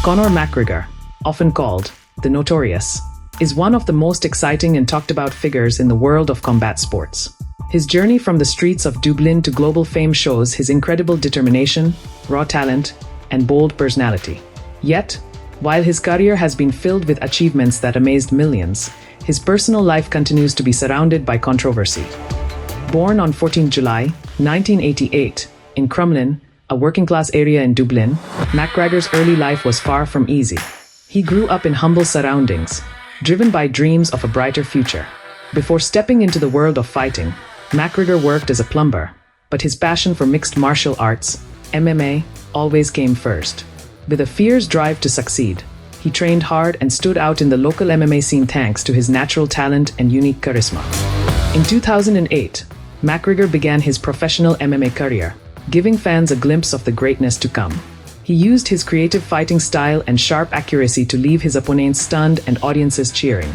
Conor McGregor, often called the Notorious, is one of the most exciting and talked about figures in the world of combat sports. His journey from the streets of Dublin to global fame shows his incredible determination, raw talent, and bold personality. Yet, while his career has been filled with achievements that amazed millions, his personal life continues to be surrounded by controversy. Born on 14 July 1988 in Crumlin, a working-class area in Dublin, McGregor's early life was far from easy. He grew up in humble surroundings, driven by dreams of a brighter future. Before stepping into the world of fighting, McGregor worked as a plumber, but his passion for mixed martial arts, MMA, always came first. With a fierce drive to succeed, he trained hard and stood out in the local MMA scene thanks to his natural talent and unique charisma. In 2008, McGregor began his professional MMA career, giving fans a glimpse of the greatness to come. He used his creative fighting style and sharp accuracy to leave his opponents stunned and audiences cheering.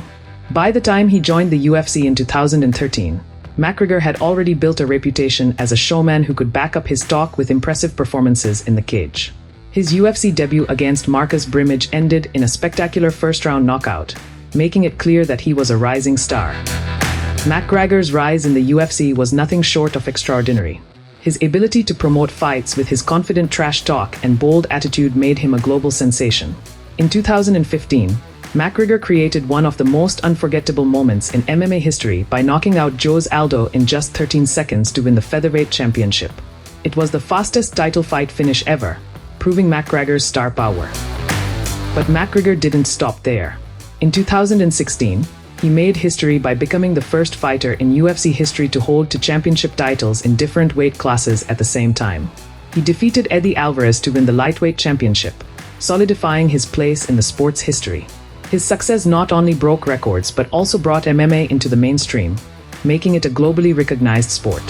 By the time he joined the UFC in 2013, McGregor had already built a reputation as a showman who could back up his talk with impressive performances in the cage. His UFC debut against Marcus Brimage ended in a spectacular first-round knockout, making it clear that he was a rising star. McGregor's rise in the UFC was nothing short of extraordinary. His ability to promote fights with his confident trash talk and bold attitude made him a global sensation. In 2015, McGregor created one of the most unforgettable moments in MMA history by knocking out Jose Aldo in just 13 seconds to win the featherweight championship. It was the fastest title fight finish ever, proving McGregor's star power. But McGregor didn't stop there. In 2016, he made history by becoming the first fighter in UFC history to hold two championship titles in different weight classes at the same time. He defeated Eddie Alvarez to win the lightweight championship, solidifying his place in the sport's history. His success not only broke records but also brought MMA into the mainstream, making it a globally recognized sport.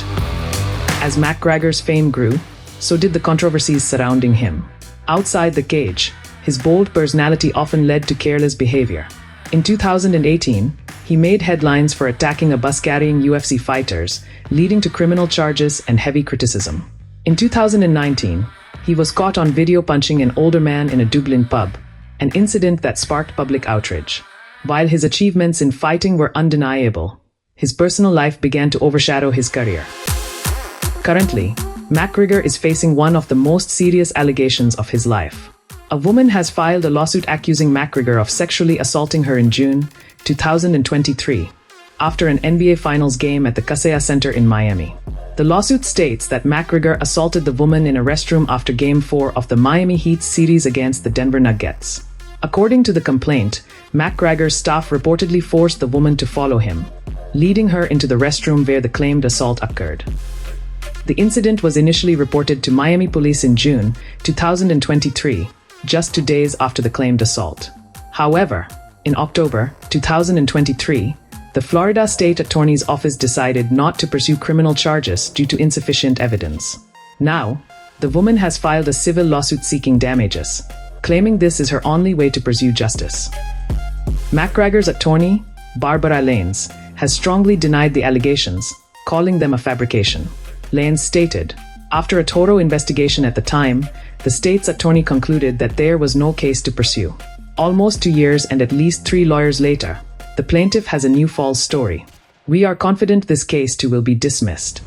As McGregor's fame grew, so did the controversies surrounding him. Outside the cage, his bold personality often led to careless behavior. In 2018, he made headlines for attacking a bus carrying UFC fighters, leading to criminal charges and heavy criticism. In 2019, he was caught on video punching an older man in a Dublin pub, an incident that sparked public outrage. While his achievements in fighting were undeniable, his personal life began to overshadow his career. Currently, McGregor is facing one of the most serious allegations of his life. A woman has filed a lawsuit accusing McGregor of sexually assaulting her in June 2023, after an NBA Finals game at the Casella Center in Miami. The lawsuit states that McGregor assaulted the woman in a restroom after Game 4 of the Miami Heat series against the Denver Nuggets. According to the complaint, McGregor's staff reportedly forced the woman to follow him, leading her into the restroom where the claimed assault occurred. The incident was initially reported to Miami police in June 2023, just 2 days after the claimed assault. However, in October 2023, the Florida State Attorney's Office decided not to pursue criminal charges due to insufficient evidence. Now, the woman has filed a civil lawsuit seeking damages, claiming this is her only way to pursue justice. McGregor's attorney, Barbara Lanes, has strongly denied the allegations, calling them a fabrication. Lanes stated, after a thorough investigation at the time, the state's attorney concluded that there was no case to pursue. Almost 2 years and at least 3 lawyers later, the plaintiff has a new false story. We are confident this case too will be dismissed.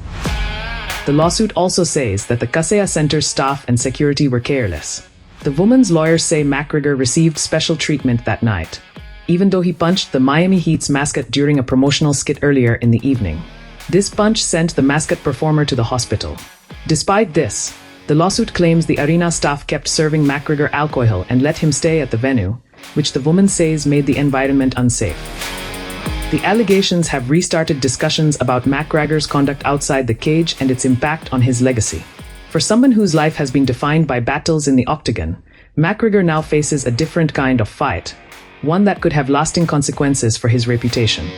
The lawsuit also says that the Casella Center's staff and security were careless. The woman's lawyers say McGregor received special treatment that night, even though he punched the Miami Heat's mascot during a promotional skit earlier in the evening. This punch sent the mascot performer to the hospital. Despite this, the lawsuit claims the arena staff kept serving McGregor alcohol and let him stay at the venue, which the woman says made the environment unsafe. The allegations have restarted discussions about McGregor's conduct outside the cage and its impact on his legacy. For someone whose life has been defined by battles in the Octagon, McGregor now faces a different kind of fight, one that could have lasting consequences for his reputation.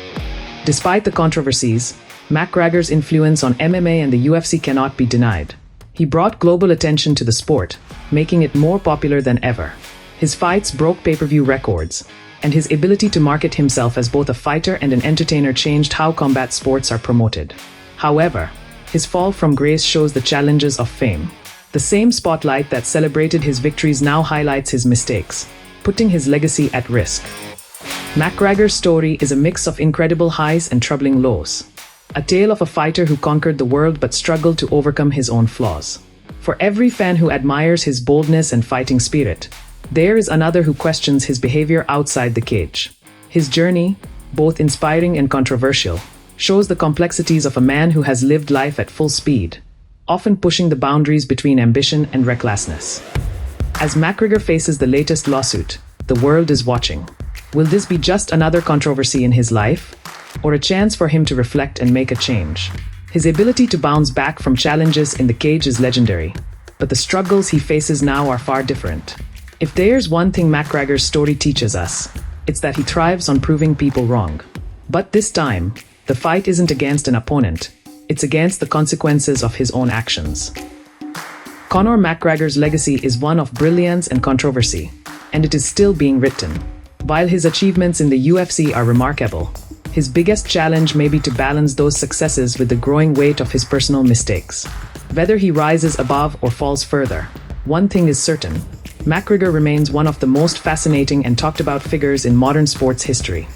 Despite the controversies, McGregor's influence on MMA and the UFC cannot be denied. He brought global attention to the sport, making it more popular than ever. His fights broke pay-per-view records, and his ability to market himself as both a fighter and an entertainer changed how combat sports are promoted. However, his fall from grace shows the challenges of fame. The same spotlight that celebrated his victories now highlights his mistakes, putting his legacy at risk. McGregor's story is a mix of incredible highs and troubling lows. A tale of a fighter who conquered the world but struggled to overcome his own flaws. For every fan who admires his boldness and fighting spirit, there is another who questions his behavior outside the cage. His journey, both inspiring and controversial, shows the complexities of a man who has lived life at full speed, often pushing the boundaries between ambition and recklessness. As McGregor faces the latest lawsuit, the world is watching. Will this be just another controversy in his life, or a chance for him to reflect and make a change? His ability to bounce back from challenges in the cage is legendary, but the struggles he faces now are far different. If there's one thing McGregor's story teaches us, it's that he thrives on proving people wrong. But this time, the fight isn't against an opponent, it's against the consequences of his own actions. Conor McGregor's legacy is one of brilliance and controversy, and it is still being written. While his achievements in the UFC are remarkable, his biggest challenge may be to balance those successes with the growing weight of his personal mistakes. Whether he rises above or falls further, one thing is certain: McGregor remains one of the most fascinating and talked about figures in modern sports history.